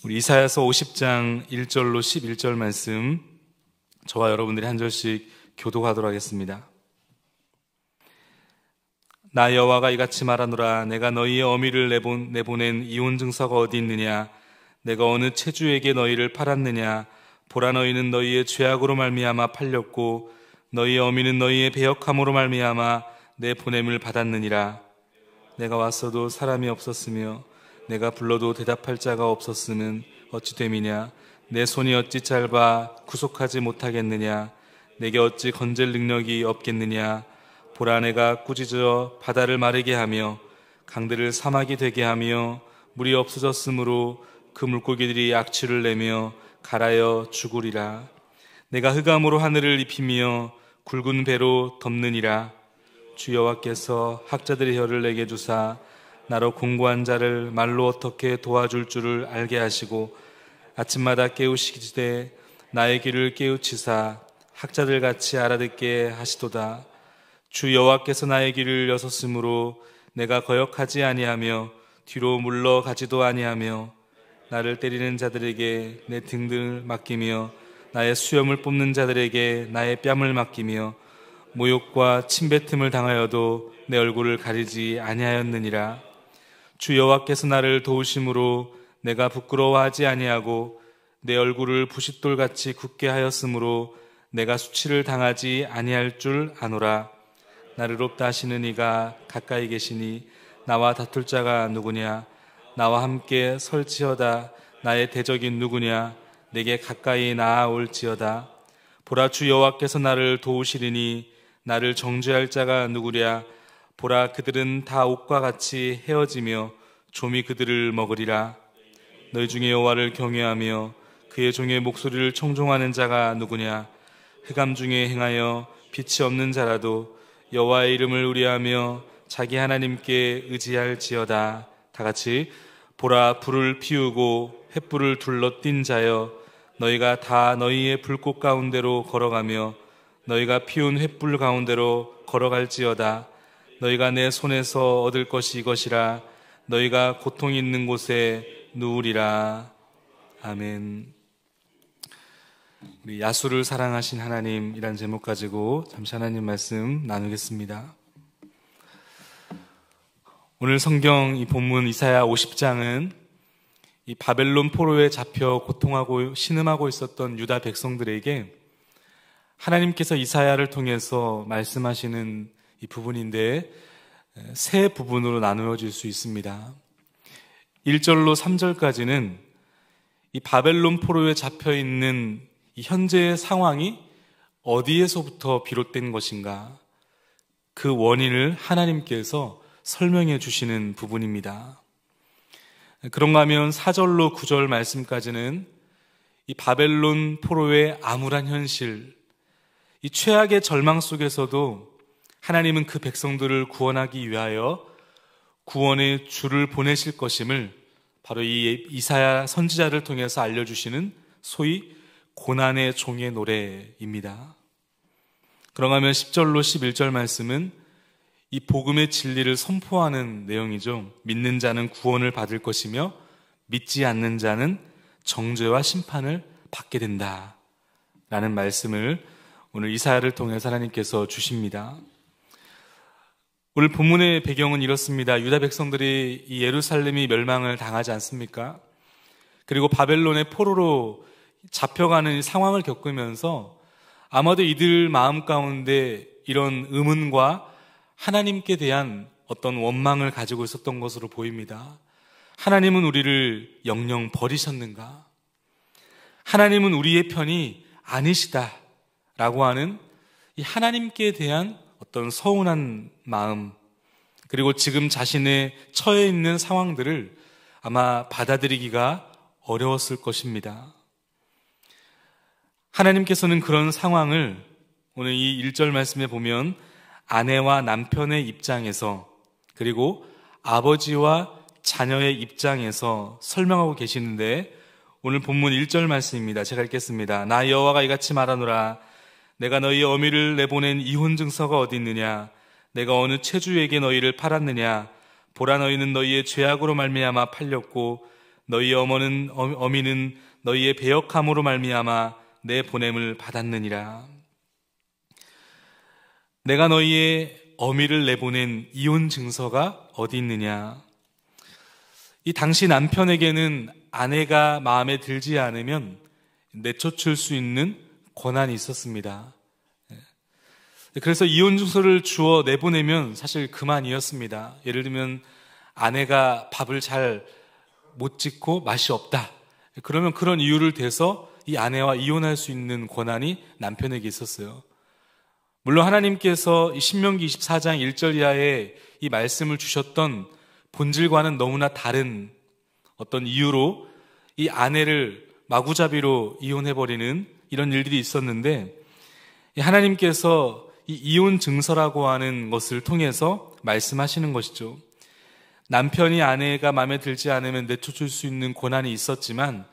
우리 이사야서 50장 1절로 11절 말씀 저와 여러분들이 한 절씩 교독하도록 하겠습니다. 나 여호와가 이같이 말하노라. 내가 너희의 어미를 내보낸 이혼 증서가 어디 있느냐? 내가 어느 체주에게 너희를 팔았느냐? 보라, 너희는 너희의 죄악으로 말미암아 팔렸고 너희의 어미는 너희의 배역함으로 말미암아 내 보냄을 받았느니라. 내가 왔어도 사람이 없었으며 내가 불러도 대답할 자가 없었으면 어찌 됨이냐? 내 손이 어찌 짧아 구속하지 못하겠느냐? 내게 어찌 건질 능력이 없겠느냐? 보라, 내가 꾸짖어 바다를 마르게 하며 강들을 사막이 되게 하며 물이 없어졌으므로 그 물고기들이 악취를 내며 갈아여 죽으리라. 내가 흑암으로 하늘을 입히며 굵은 배로 덮느니라. 주 여호와께서 학자들의 혀를 내게 주사 나로 공고한 자를 말로 어떻게 도와줄 줄을 알게 하시고 아침마다 깨우시기되 나의 귀를 깨우치사 학자들같이 알아듣게 하시도다. 주 여호와께서 나의 귀를 여섰으므로 내가 거역하지 아니하며 뒤로 물러가지도 아니하며 나를 때리는 자들에게 내 등을 맡기며 나의 수염을 뽑는 자들에게 나의 뺨을 맡기며 모욕과 침뱉음을 당하여도 내 얼굴을 가리지 아니하였느니라. 주 여호와께서 나를 도우심으로 내가 부끄러워하지 아니하고 내 얼굴을 부싯돌같이 굳게 하였으므로 내가 수치를 당하지 아니할 줄 아노라. 나를 돕다 하시는 이가 가까이 계시니 나와 다툴 자가 누구냐? 나와 함께 설지어다. 나의 대적인 누구냐? 내게 가까이 나아올지어다. 보라, 주 여호와께서 나를 도우시리니 나를 정죄할 자가 누구랴? 보라, 그들은 다 옥과 같이 헤어지며 좀이 그들을 먹으리라. 너희 중에 여호와를 경외하며 그의 종의 목소리를 청종하는 자가 누구냐? 흑암 중에 행하여 빛이 없는 자라도 여호와의 이름을 의뢰하며 자기 하나님께 의지할지어다. 다 같이 보라, 불을 피우고 횃불을 둘러 띈 자여, 너희가 다 너희의 불꽃 가운데로 걸어가며 너희가 피운 횃불 가운데로 걸어갈지어다. 너희가 내 손에서 얻을 것이 이것이라. 너희가 고통이 있는 곳에 누우리라. 아멘. 우리 야수를 사랑하신 하나님이란 제목 가지고 잠시 하나님 말씀 나누겠습니다. 오늘 성경 이 본문 이사야 50장은 이 바벨론 포로에 잡혀 고통하고 신음하고 있었던 유다 백성들에게 하나님께서 이사야를 통해서 말씀하시는 이 부분인데 세 부분으로 나누어질 수 있습니다. 1절로 3절까지는 이 바벨론 포로에 잡혀있는 이 현재의 상황이 어디에서부터 비롯된 것인가, 그 원인을 하나님께서 설명해 주시는 부분입니다. 그런가 하면 4절로 9절 말씀까지는 이 바벨론 포로의 암울한 현실, 이 최악의 절망 속에서도 하나님은 그 백성들을 구원하기 위하여 구원의 주를 보내실 것임을 바로 이 이사야 선지자를 통해서 알려주시는 소위 고난의 종의 노래입니다. 그런가 하면 10절로 11절 말씀은 이 복음의 진리를 선포하는 내용이죠. 믿는 자는 구원을 받을 것이며 믿지 않는 자는 정죄와 심판을 받게 된다 라는 말씀을 오늘 이사야를 통해서 하나님께서 주십니다. 오늘 본문의 배경은 이렇습니다. 유다 백성들이 이 예루살렘이 멸망을 당하지 않습니까? 그리고 바벨론의 포로로 잡혀가는 상황을 겪으면서 아마도 이들 마음 가운데 이런 의문과 하나님께 대한 어떤 원망을 가지고 있었던 것으로 보입니다. 하나님은 우리를 영영 버리셨는가? 하나님은 우리의 편이 아니시다 라고 하는 이 하나님께 대한 어떤 서운한 마음, 그리고 지금 자신의 처해 있는 상황들을 아마 받아들이기가 어려웠을 것입니다. 하나님께서는 그런 상황을 오늘 이 1절 말씀에 보면 아내와 남편의 입장에서, 그리고 아버지와 자녀의 입장에서 설명하고 계시는데, 오늘 본문 1절 말씀입니다. 제가 읽겠습니다. 나 여호와가 이같이 말하노라. 내가 너희 어미를 내보낸 이혼 증서가 어디 있느냐? 내가 어느 체주에게 너희를 팔았느냐? 보라, 너희는 너희의 죄악으로 말미암아 팔렸고 너희의 어미는 너희의 배역함으로 말미암아 내 보냄을 받았느니라. 내가 너희의 어미를 내보낸 이혼 증서가 어디 있느냐? 이 당시 남편에게는 아내가 마음에 들지 않으면 내쫓을 수 있는 권한이 있었습니다. 그래서 이혼 증서를 주어 내보내면 사실 그만이었습니다. 예를 들면 아내가 밥을 잘 못 짓고 맛이 없다. 그러면 그런 이유를 대서 이 아내와 이혼할 수 있는 권한이 남편에게 있었어요. 물론 하나님께서 이 신명기 24장 1절 이하에 이 말씀을 주셨던 본질과는 너무나 다른 어떤 이유로 이 아내를 마구잡이로 이혼해버리는 이런 일들이 있었는데, 하나님께서 이 이혼 증서라고 하는 것을 통해서 말씀하시는 것이죠. 남편이 아내가 마음에 들지 않으면 내쫓을 수 있는 권한이 있었지만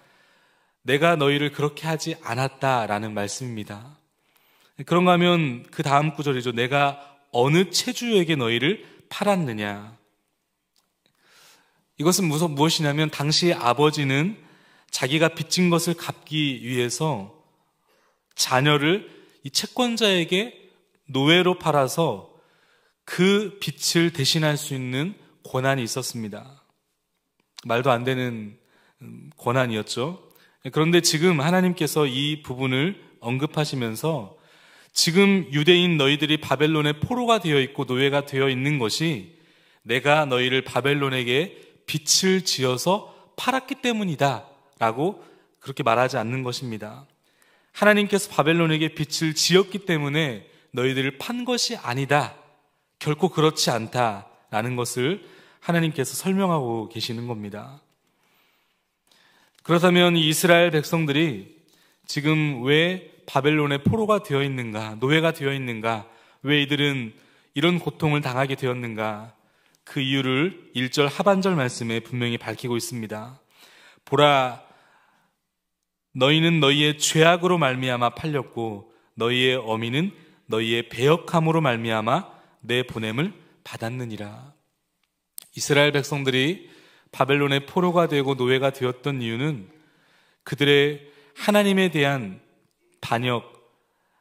내가 너희를 그렇게 하지 않았다라는 말씀입니다. 그런가 하면 그 다음 구절이죠. 내가 어느 체주에게 너희를 팔았느냐. 이것은 무엇이냐면 당시 아버지는 자기가 빚진 것을 갚기 위해서 자녀를 이 채권자에게 노예로 팔아서 그 빚을 대신할 수 있는 권한이 있었습니다. 말도 안 되는 권한이었죠. 그런데 지금 하나님께서 이 부분을 언급하시면서 지금 유대인 너희들이 바벨론의 포로가 되어 있고 노예가 되어 있는 것이 내가 너희를 바벨론에게 빚을 지어서 팔았기 때문이다 라고 그렇게 말하지 않는 것입니다. 하나님께서 바벨론에게 빚을 지었기 때문에 너희들을 판 것이 아니다, 결코 그렇지 않다라는 것을 하나님께서 설명하고 계시는 겁니다. 그렇다면 이 이스라엘 백성들이 지금 왜 바벨론의 포로가 되어 있는가, 노예가 되어 있는가, 왜 이들은 이런 고통을 당하게 되었는가, 그 이유를 1절 하반절 말씀에 분명히 밝히고 있습니다. 보라, 너희는 너희의 죄악으로 말미암아 팔렸고 너희의 어미는 너희의 배역함으로 말미암아 내 보냄을 받았느니라. 이스라엘 백성들이 바벨론의 포로가 되고 노예가 되었던 이유는 그들의 하나님에 대한 반역,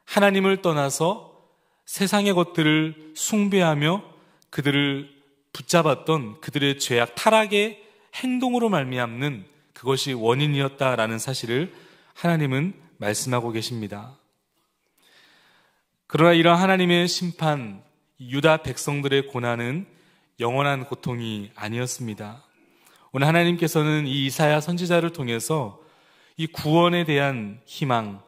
하나님을 떠나서 세상의 것들을 숭배하며 그들을 붙잡았던 그들의 죄악, 타락의 행동으로 말미암는 그것이 원인이었다라는 사실을 하나님은 말씀하고 계십니다. 그러나 이러한 하나님의 심판, 유다 백성들의 고난은 영원한 고통이 아니었습니다. 오늘 하나님께서는 이 이사야 선지자를 통해서 이 구원에 대한 희망,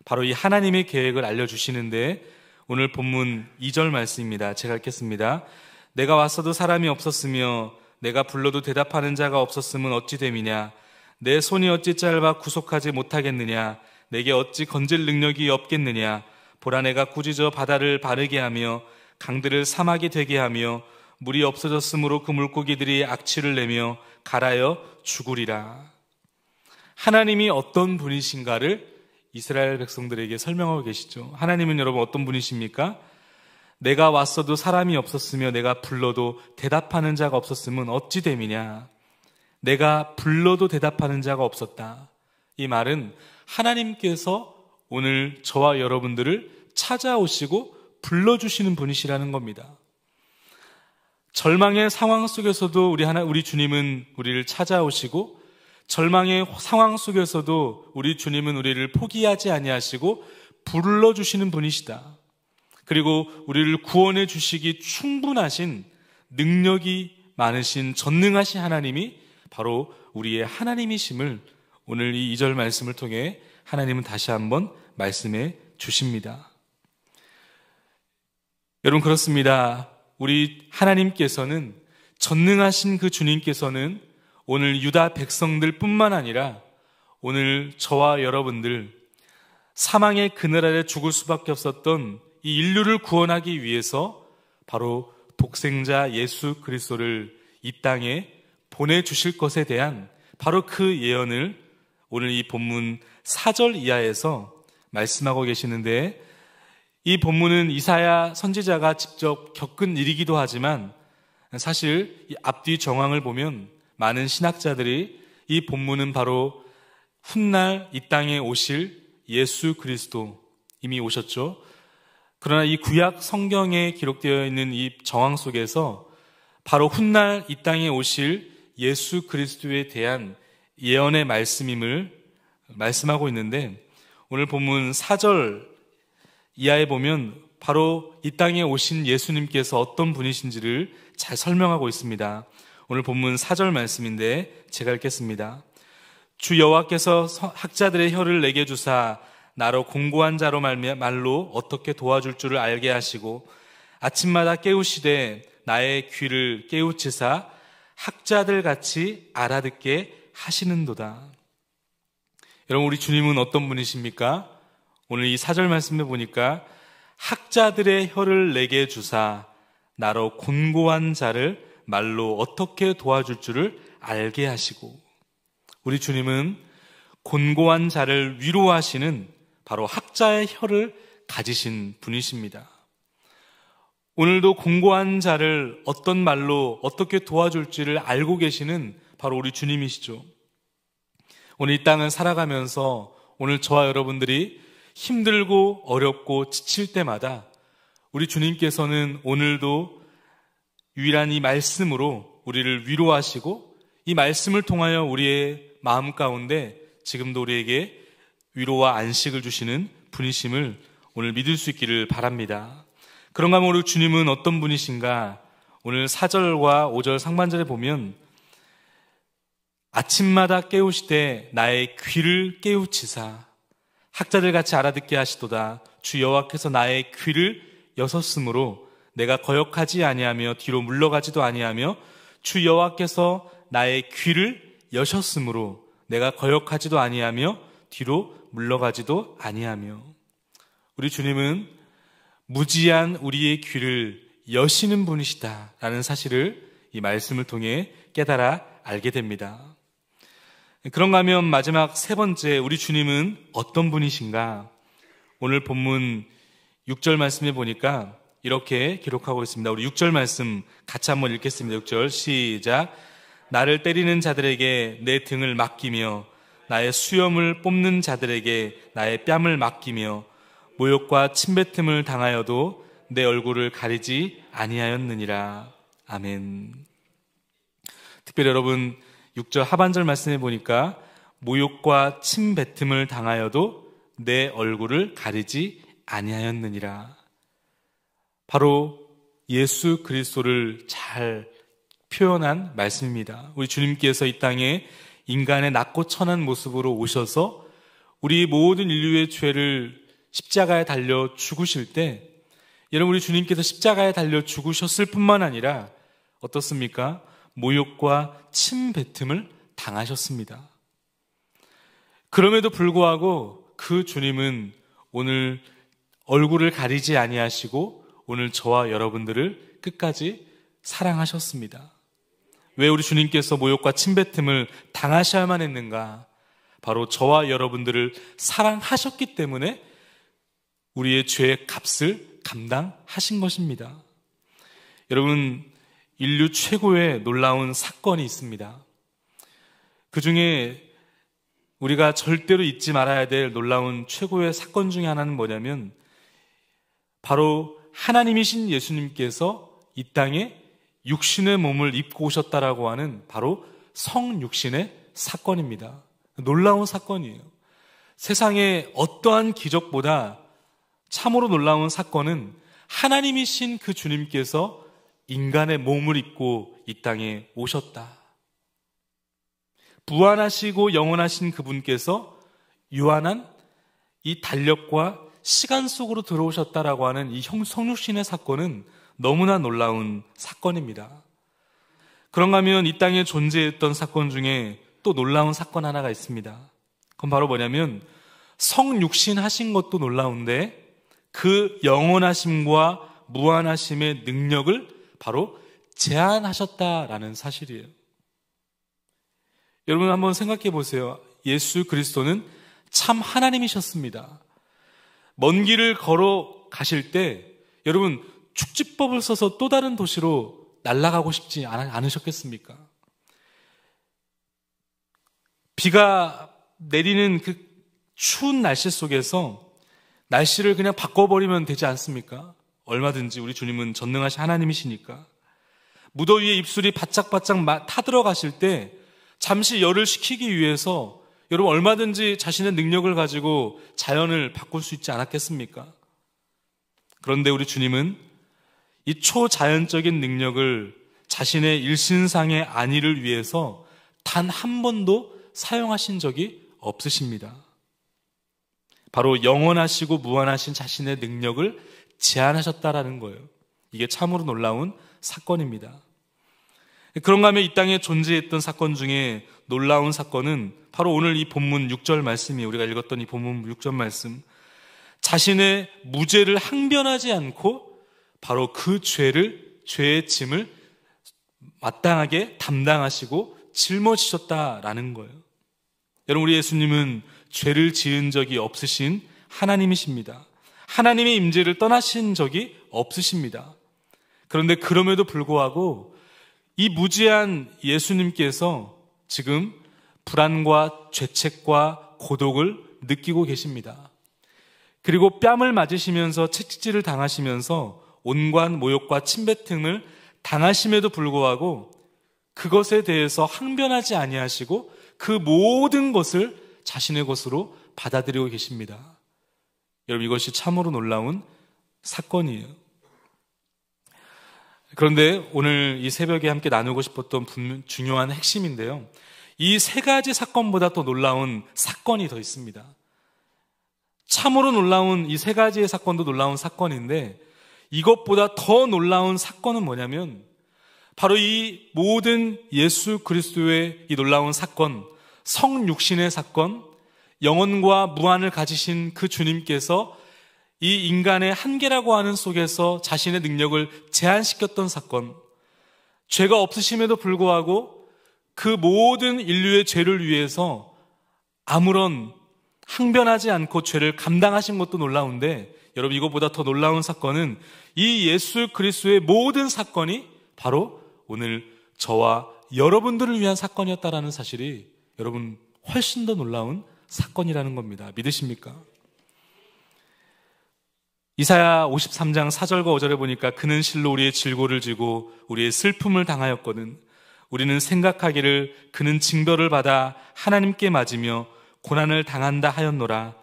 바로 이 하나님의 계획을 알려주시는데, 오늘 본문 2절 말씀입니다. 제가 읽겠습니다. 내가 왔어도 사람이 없었으며 내가 불러도 대답하는 자가 없었으면 어찌 됨이냐. 내 손이 어찌 짧아 구속하지 못하겠느냐. 내게 어찌 건질 능력이 없겠느냐. 보라, 내가 꾸짖어 바다를 바르게 하며 강들을 사막이 되게 하며 물이 없어졌으므로 그 물고기들이 악취를 내며 갈아여 죽으리라. 하나님이 어떤 분이신가를 이스라엘 백성들에게 설명하고 계시죠. 하나님은 여러분 어떤 분이십니까? 내가 왔어도 사람이 없었으며 내가 불러도 대답하는 자가 없었으면 어찌 됨이냐. 내가 불러도 대답하는 자가 없었다. 이 말은 하나님께서 오늘 저와 여러분들을 찾아오시고 불러주시는 분이시라는 겁니다. 절망의 상황 속에서도 우리 주님은 우리를 찾아오시고, 절망의 상황 속에서도 우리 주님은 우리를 포기하지 아니하시고 불러주시는 분이시다. 그리고 우리를 구원해 주시기 충분하신, 능력이 많으신, 전능하신 하나님이 바로 우리의 하나님이심을 오늘 이 2절 말씀을 통해 하나님은 다시 한번 말씀해 주십니다. 여러분, 그렇습니다. 우리 하나님께서는, 전능하신 그 주님께서는 오늘 유다 백성들 뿐만 아니라 오늘 저와 여러분들, 사망의 그늘 아래 죽을 수밖에 없었던 이 인류를 구원하기 위해서 바로 독생자 예수 그리스도를 이 땅에 보내주실 것에 대한 바로 그 예언을 오늘 이 본문 4절 이하에서 말씀하고 계시는데, 이 본문은 이사야 선지자가 직접 겪은 일이기도 하지만 사실 이 앞뒤 정황을 보면 많은 신학자들이 이 본문은 바로 훗날 이 땅에 오실 예수 그리스도, 이미 오셨죠. 그러나 이 구약 성경에 기록되어 있는 이 정황 속에서 바로 훗날 이 땅에 오실 예수 그리스도에 대한 예언의 말씀임을 말씀하고 있는데, 오늘 본문 4절 이하에 보면 바로 이 땅에 오신 예수님께서 어떤 분이신지를 잘 설명하고 있습니다. 오늘 본문 4절 말씀인데 제가 읽겠습니다. 주 여호와께서 학자들의 혀를 내게 주사 나로 공고한 자로 말로 어떻게 도와줄 줄을 알게 하시고 아침마다 깨우시되 나의 귀를 깨우치사 학자들 같이 알아듣게 하시는도다. 여러분, 우리 주님은 어떤 분이십니까? 오늘 이 4절 말씀에 보니까 학자들의 혀를 내게 주사 나로 곤고한 자를 말로 어떻게 도와줄 줄을 알게 하시고, 우리 주님은 곤고한 자를 위로하시는 바로 학자의 혀를 가지신 분이십니다. 오늘도 곤고한 자를 어떤 말로 어떻게 도와줄지를 알고 계시는 바로 우리 주님이시죠. 오늘 이 땅을 살아가면서 오늘 저와 여러분들이 힘들고 어렵고 지칠 때마다 우리 주님께서는 오늘도 유일한 이 말씀으로 우리를 위로하시고 이 말씀을 통하여 우리의 마음 가운데 지금도 우리에게 위로와 안식을 주시는 분이심을 오늘 믿을 수 있기를 바랍니다. 그런가 하면 우리 주님은 어떤 분이신가? 오늘 4절과 5절 상반절에 보면 아침마다 깨우시되 나의 귀를 깨우치사 학자들 같이 알아듣게 하시도다. 주 여호와께서 나의 귀를 여섰으므로 내가 거역하지 아니하며 뒤로 물러가지도 아니하며 주 여호와께서 나의 귀를 여셨으므로 내가 거역하지도 아니하며 뒤로 물러가지도 아니하며, 우리 주님은 무지한 우리의 귀를 여시는 분이시다라는 사실을 이 말씀을 통해 깨달아 알게 됩니다. 그런가 하면 마지막 세 번째, 우리 주님은 어떤 분이신가? 오늘 본문 6절 말씀에 보니까 이렇게 기록하고 있습니다. 우리 6절 말씀 같이 한번 읽겠습니다. 6절 시작. 나를 때리는 자들에게 내 등을 맡기며 나의 수염을 뽑는 자들에게 나의 뺨을 맡기며 모욕과 침뱉음을 당하여도 내 얼굴을 가리지 아니하였느니라. 아멘. 특별히 여러분 6절 하반절 말씀해 보니까 모욕과 침뱉음을 당하여도 내 얼굴을 가리지 아니하였느니라. 바로 예수 그리스도를 잘 표현한 말씀입니다. 우리 주님께서 이 땅에 인간의 낮고 천한 모습으로 오셔서 우리 모든 인류의 죄를 십자가에 달려 죽으실 때, 여러분, 우리 주님께서 십자가에 달려 죽으셨을 뿐만 아니라 어떻습니까? 모욕과 침뱉음을 당하셨습니다. 그럼에도 불구하고 그 주님은 오늘 얼굴을 가리지 아니하시고 오늘 저와 여러분들을 끝까지 사랑하셨습니다. 왜 우리 주님께서 모욕과 침뱉음을 당하셔야만 했는가? 바로 저와 여러분들을 사랑하셨기 때문에 우리의 죄의 값을 감당하신 것입니다. 여러분, 인류 최고의 놀라운 사건이 있습니다. 그 중에 우리가 절대로 잊지 말아야 될 놀라운 최고의 사건 중에 하나는 뭐냐면 바로 하나님이신 예수님께서 이 땅에 육신의 몸을 입고 오셨다라고 하는 바로 성육신의 사건입니다. 놀라운 사건이에요. 세상에 어떠한 기적보다 참으로 놀라운 사건은 하나님이신 그 주님께서 인간의 몸을 입고 이 땅에 오셨다. 부활하시고 영원하신 그분께서 유한한 이 달력과 시간 속으로 들어오셨다라고 하는 이 성육신의 사건은 너무나 놀라운 사건입니다. 그런가 하면 이 땅에 존재했던 사건 중에 또 놀라운 사건 하나가 있습니다. 그건 바로 뭐냐면 성육신 하신 것도 놀라운데 그 영원하심과 무한하심의 능력을 바로 제한하셨다라는 사실이에요. 여러분 한번 생각해 보세요. 예수 그리스도는 참 하나님이셨습니다. 먼 길을 걸어 가실 때 여러분 축지법을 써서 또 다른 도시로 날아가고 싶지 않으셨겠습니까? 비가 내리는 그 추운 날씨 속에서 날씨를 그냥 바꿔버리면 되지 않습니까? 얼마든지 우리 주님은 전능하신 하나님이시니까. 무더위에 입술이 바짝바짝 타들어가실 때 잠시 열을 식히기 위해서 여러분 얼마든지 자신의 능력을 가지고 자연을 바꿀 수 있지 않았겠습니까? 그런데 우리 주님은 이 초자연적인 능력을 자신의 일신상의 안위를 위해서 단 한 번도 사용하신 적이 없으십니다. 바로 영원하시고 무한하신 자신의 능력을 제한하셨다라는 거예요. 이게 참으로 놀라운 사건입니다. 그런가 하면 이 땅에 존재했던 사건 중에 놀라운 사건은 바로 오늘 이 본문 6절 말씀이, 우리가 읽었던 이 본문 6절 말씀, 자신의 무죄를 항변하지 않고 바로 그 죄의 짐을 마땅하게 담당하시고 짊어지셨다라는 거예요. 여러분, 우리 예수님은 죄를 지은 적이 없으신 하나님이십니다. 하나님의 임재를 떠나신 적이 없으십니다. 그런데 그럼에도 불구하고 이 무지한 예수님께서 지금 불안과 죄책과 고독을 느끼고 계십니다. 그리고 뺨을 맞으시면서 채찍질을 당하시면서 온갖 모욕과 침뱉음을 당하심에도 불구하고 그것에 대해서 항변하지 아니하시고 그 모든 것을 자신의 것으로 받아들이고 계십니다. 여러분, 이것이 참으로 놀라운 사건이에요. 그런데 오늘 이 새벽에 함께 나누고 싶었던 중요한 핵심인데요, 이 세 가지 사건보다 더 놀라운 사건이 더 있습니다. 참으로 놀라운 이 세 가지의 사건도 놀라운 사건인데, 이것보다 더 놀라운 사건은 뭐냐면 바로 이 모든 예수 그리스도의 이 놀라운 사건, 성육신의 사건, 영원과 무한을 가지신 그 주님께서 이 인간의 한계라고 하는 속에서 자신의 능력을 제한시켰던 사건, 죄가 없으심에도 불구하고 그 모든 인류의 죄를 위해서 아무런 항변하지 않고 죄를 감당하신 것도 놀라운데, 여러분, 이것보다 더 놀라운 사건은 이 예수 그리스도의 모든 사건이 바로 오늘 저와 여러분들을 위한 사건이었다라는 사실이 여러분 훨씬 더 놀라운 사건이라는 겁니다. 믿으십니까? 이사야 53장 4절과 5절에 보니까 그는 실로 우리의 질고를 지고 우리의 슬픔을 당하였거든 우리는 생각하기를 그는 징벌을 받아 하나님께 맞으며 고난을 당한다 하였노라.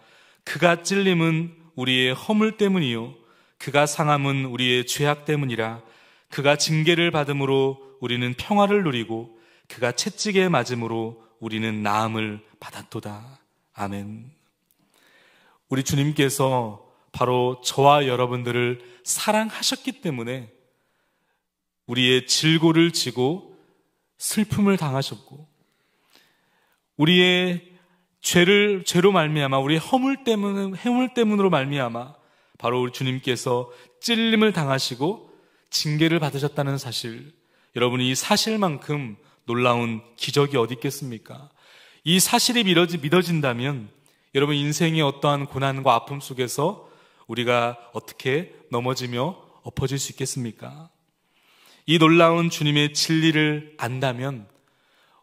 그가 찔림은 우리의 허물 때문이요 그가 상함은 우리의 죄악 때문이라. 그가 징계를 받음으로 우리는 평화를 누리고 그가 채찍에 맞음으로 우리는 나음을 받았도다. 아멘. 우리 주님께서 바로 저와 여러분들을 사랑하셨기 때문에 우리의 질고를 지고 슬픔을 당하셨고, 우리의 죄로 말미암아, 우리의 허물 때문으로 말미암아 바로 우리 주님께서 찔림을 당하시고 징계를 받으셨다는 사실, 여러분이 이 사실만큼 놀라운 기적이 어디 있겠습니까? 이 사실이 믿어진다면 여러분 인생의 어떠한 고난과 아픔 속에서 우리가 어떻게 넘어지며 엎어질 수 있겠습니까? 이 놀라운 주님의 진리를 안다면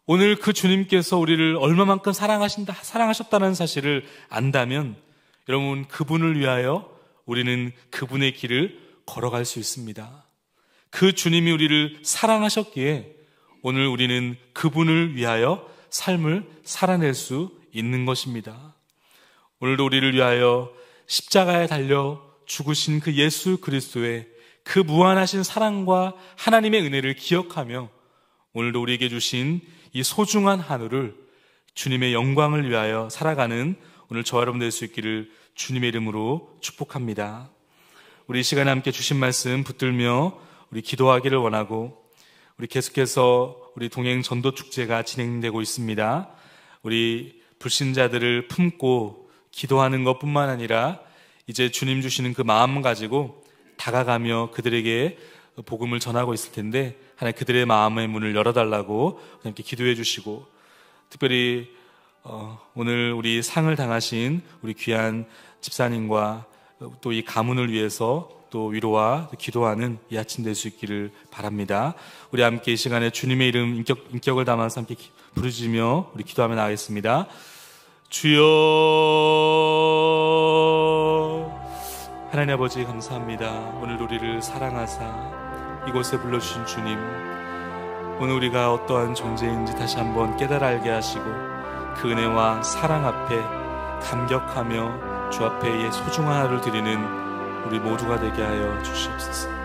오늘 그 주님께서 우리를 얼마만큼 사랑하셨다는 사실을 안다면 여러분 그분을 위하여 우리는 그분의 길을 걸어갈 수 있습니다. 그 주님이 우리를 사랑하셨기에 오늘 우리는 그분을 위하여 삶을 살아낼 수 있는 것입니다. 오늘도 우리를 위하여 십자가에 달려 죽으신 그 예수 그리스도의 그 무한하신 사랑과 하나님의 은혜를 기억하며 오늘도 우리에게 주신 이 소중한 하루를 주님의 영광을 위하여 살아가는 오늘 저와 여러분 될 수 있기를 주님의 이름으로 축복합니다. 우리 이 시간에 함께 주신 말씀 붙들며 우리 기도하기를 원하고, 우리 계속해서 우리 동행 전도 축제가 진행되고 있습니다. 우리 불신자들을 품고 기도하는 것뿐만 아니라 이제 주님 주시는 그 마음 가지고 다가가며 그들에게 복음을 전하고 있을 텐데, 하나님 그들의 마음의 문을 열어달라고 함께 기도해 주시고, 특별히 오늘 우리 상을 당하신 우리 귀한 집사님과 또 이 가문을 위해서 또 위로와 기도하는 이 아침 될 수 있기를 바랍니다. 우리 함께 이 시간에 주님의 이름 인격을 담아서 함께 부르짖으며 우리 기도하며 나가겠습니다. 주여, 하나님 아버지 감사합니다. 오늘 우리를 사랑하사 이곳에 불러주신 주님, 오늘 우리가 어떠한 존재인지 다시 한번 깨달아 알게 하시고 그 은혜와 사랑 앞에 감격하며 주 앞에 의 소중한 하루를 드리는 우리 모두가 되게 하여 주시옵소서.